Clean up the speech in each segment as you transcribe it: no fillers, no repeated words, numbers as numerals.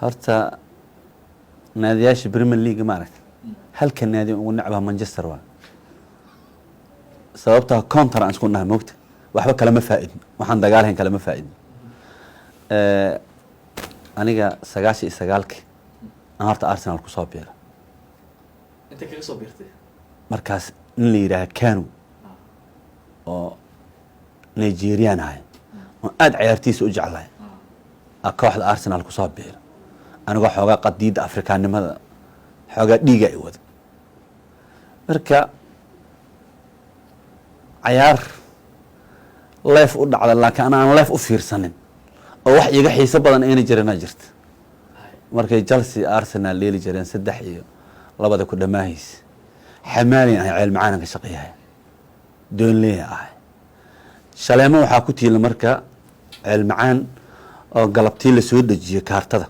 horta naadiyaasha Premier League ma aragtay halka naadi ugu nacba Manchester waa sababta counter aan isku nahay moogta waxba kala ma faa'iidin waxaan dagaalayn kala ma faa'iidin aniga 99 aan horta Arsenal ku soo biiray inta kaga soo biirtay markaas in la yiraahdo Kanu oo Nigerian ahay oo aad ciyaartiisa u jeclahay kooxda Arsenal ku soo biiray aniga xoogaa qadiida Afrikaanimada xoogaa dhiiga ay wada marka ciyaar live u dhacda laakiin aan live u fiirsanin oo wax iga xiiso badan ayna jirana jirta markay Chelsea Arsenal leeli jireen 3 iyo 2 ku dhamaahis xamaalin ay ceel macaan ka shaqeeyay doon leeyahay shaleemo waxa ku tiila marka ceel macaan oo galabtii la soo dhajiyo kaartada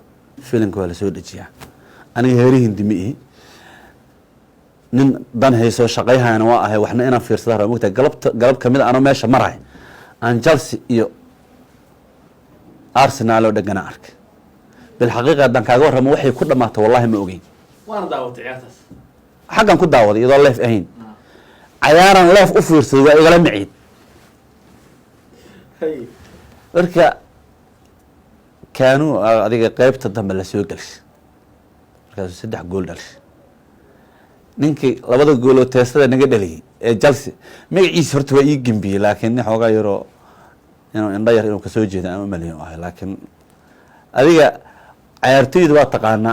filimka waa la soo dhajiyaa aniga heerihin dimi nin dan hayso shaqayhayna waa ahay waxna inaan fiirsado rabo mugta galab kamid ah meesha maray aan Chelsea iyo Arsenal oo dhagana ark bil xaqiiqa dan kaaga waramo waxay ku dhamaato wallahi ma ogeyn waana daawatay ciyaartaas xaqan ku daawaday iyadoo live ahayn ciyaaran live u fiirsado waa igala miciid marka Kanu adiga qaybta dambe la soo galshay markaas 3 gool dhashay ninkii 2 gool oo teestada naga dhaliyay ee Chelsea magaciisa horta waa ii gambiyay laakiin xoogaa yaro inuu indha yar inuu ka soo jeedo ama malin ah laakiin adiga ciyaartoydu waa taqaana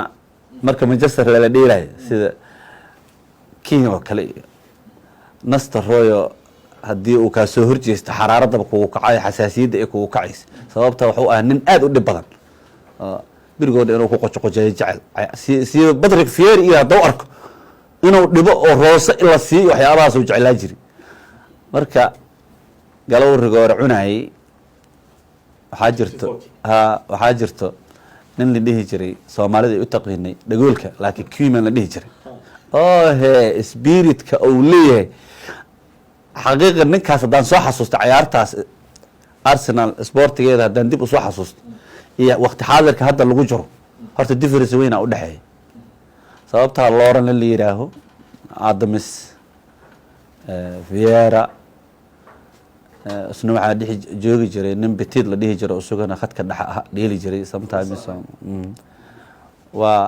marka Manchester la dheelay sida King oo kale Nastar Royo hadii uu ka soo horjeesto xaraaradda ku kacay xasaasiyada ee ku kacays sababta wuxuu ah nin aad u dhib badan birigood inuu ku qoqoqojeeyo jecel si Patrick Vieira iyo doo arko inuu dhibo oo roose ila si waxyaabahaas uu jeclaa jiri marka galow rigoor cunay waxa jirto nin la dhihi jiray Soomaalida u taqriinay dhagoolka laakiin Kiiman la dhihi jiray he spiritka oo leeyahay حقيقة نكاس دان سو حسوست عيارتاس أرسنال سبورتيجا دان ديب سو حسوست هي وقت حاضر كهذا اللي جرو هرت الديفرنس وين أو دحية سببتها لورن اللي يراهو آدمس فييرا سنوع عادي جوجي جري نم بتيد لديه جري وسوقنا خد كده ديلي جري sometimes و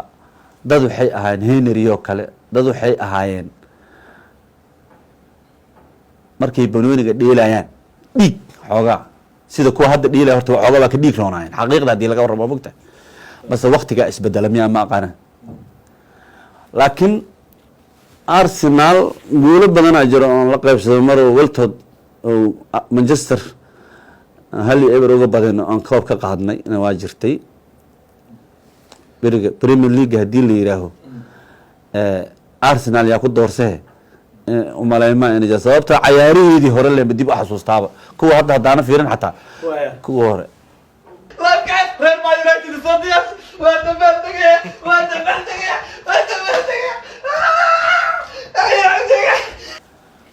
دادو حي أهين هنريو كله دادو حي أهين markay banooniga dheelayaan dhiig xoogaa sida kuwa hadda dheelay horta xoogaa ka dhiig roonayeen xaqiiqda hadii laga warramo bogta bas waqtiga isbedelamaya ma aqana laakiin Arsenal guulo badan ajiro oo la qaybsado mar Waltod oo Manchester hal eber uga badan aan koob ka qaadnay in waa jirtay biriga Premier League hadii la yiraaho Arsenal yaa ku doorsay umalayma in sababta ciyaarihii hore la dib u xasuustaaba kuwa hadda hadana fiirin xataa kuwa hore Real Madrid الفضيح وتبتغي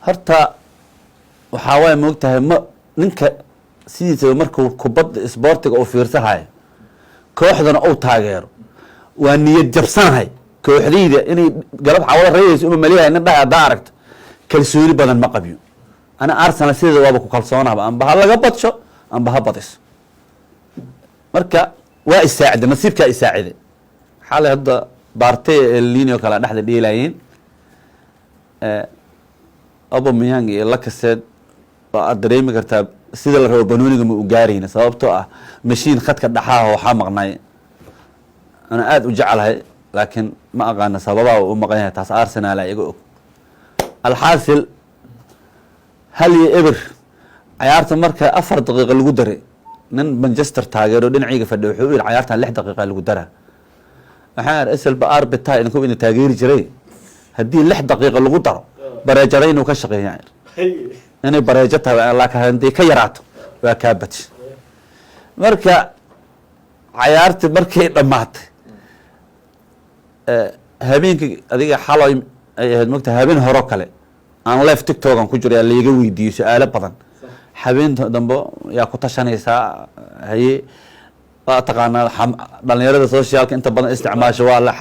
horta waxa way moogtahay ma ninka sidiisa markuu kubadda isboortiga oo fiirsahay kooxdana uu taageero waa niyad jabsanahay kooxdayda inay galab xawada reeyayso uma maliyahay nin dhaha aragto kalsooni badan ma qabiyo ana Arsenal sida waaba ku kalsoonaaba amba laga badsho amba ha badiso marka waa isaacid nasiibka isaacid xal hadda Partey Linio kala dhaxda dheelayeen Aubameyang iyo Lacazette waa dareemi kartaa sida la rabo banooniga ma u gaarayna sababtoo ah machine khadka dhaxaa waxa maqnay ana aad u jecelahay laakiin ma aqaan sababaha uu maqan yahay taas Arsenal ay iga og الحاصل هل يبر عيارته مركه 4 دقيقه لو دري نن مانشستر تاغيرو دنعيغا فدو وحو عيارته 6 دقيقه لو درا waxaan isal baar bitaa in ku in taageeri jiray hadii 6 daqiiqo lagu daro bareejarayno ka shaqeeyay inay bareejata la ka handay ka yaraato waa ka bad marka ciyaartii markay dhamaatay habeenkii adiga xalay ay ahayd magta habeen horo kale aan live TikTok aan ku jiray leega weydiiyo su'aalo badan habeen dambe yaa ku tashanaysa haye taqaanaa dhalinyarada socialka inta badan isticmaasho waa la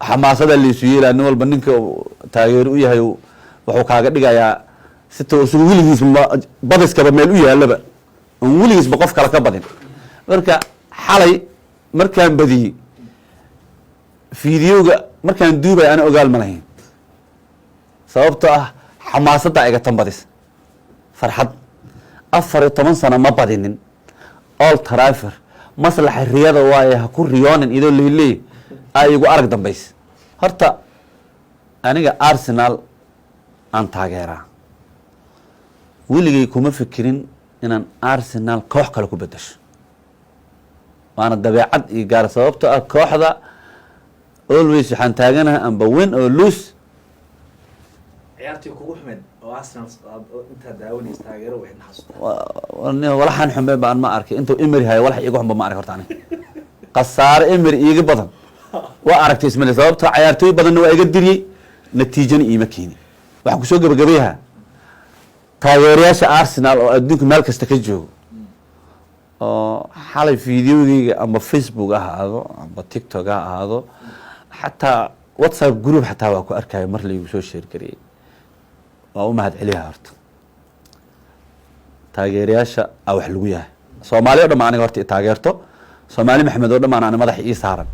xamaasada laysu yeelaa nin walba ninka taageero u yahay wuxuu kaaga dhigayaa si toosugu weligiis badiskaba meel u yaalaba on weligiisba qof kale ka badin marka xalay markaan badiyey fideoga markaan duubay ana ogaal ma lahayn sababtoo ah xamaasadda iga tan badis farxad 14 sano ma badinin all trafer maslaxa riyada waaye ha ku riyoonin idoo leeleey ay igu arag dambays horta aniga Arsenal aan taageeraa weligay kuma fikirin inaan Arsenal koox kale ku bedesho waana dabeecad iyo gaar sababtoo ah kooxda always waxaan taaganahay amba win or lose ciyaartii kugu xumeed oo Arsenal inta daawanaysa taageero way naxasuustaa walaxan xumbe baan ma arkay intuu Emery hay walax igu xumba ma arkay horta aniga qasaare Emery iga badan waa aragtay ismale sababtoo ciyaartooy badan waa iga diriyay natiijana iima keenin waxaan ku soo gabagabeeyaa taageerayaasha Arsenal oo adduunka meel kasta ka joogo oo xalay fideogayga ama Facebook ahaado ama TikTok ahaado xataa WhatsApp group xataa waa ku arkay mar la igu soo share gariyay waa u mahad celiyaa horta taageerayaasha wax lagu yahay Soomaaliya oo dhamaan aniga horta taageerto Soomaali Maxamed oo dhamaan aan madax ii saaran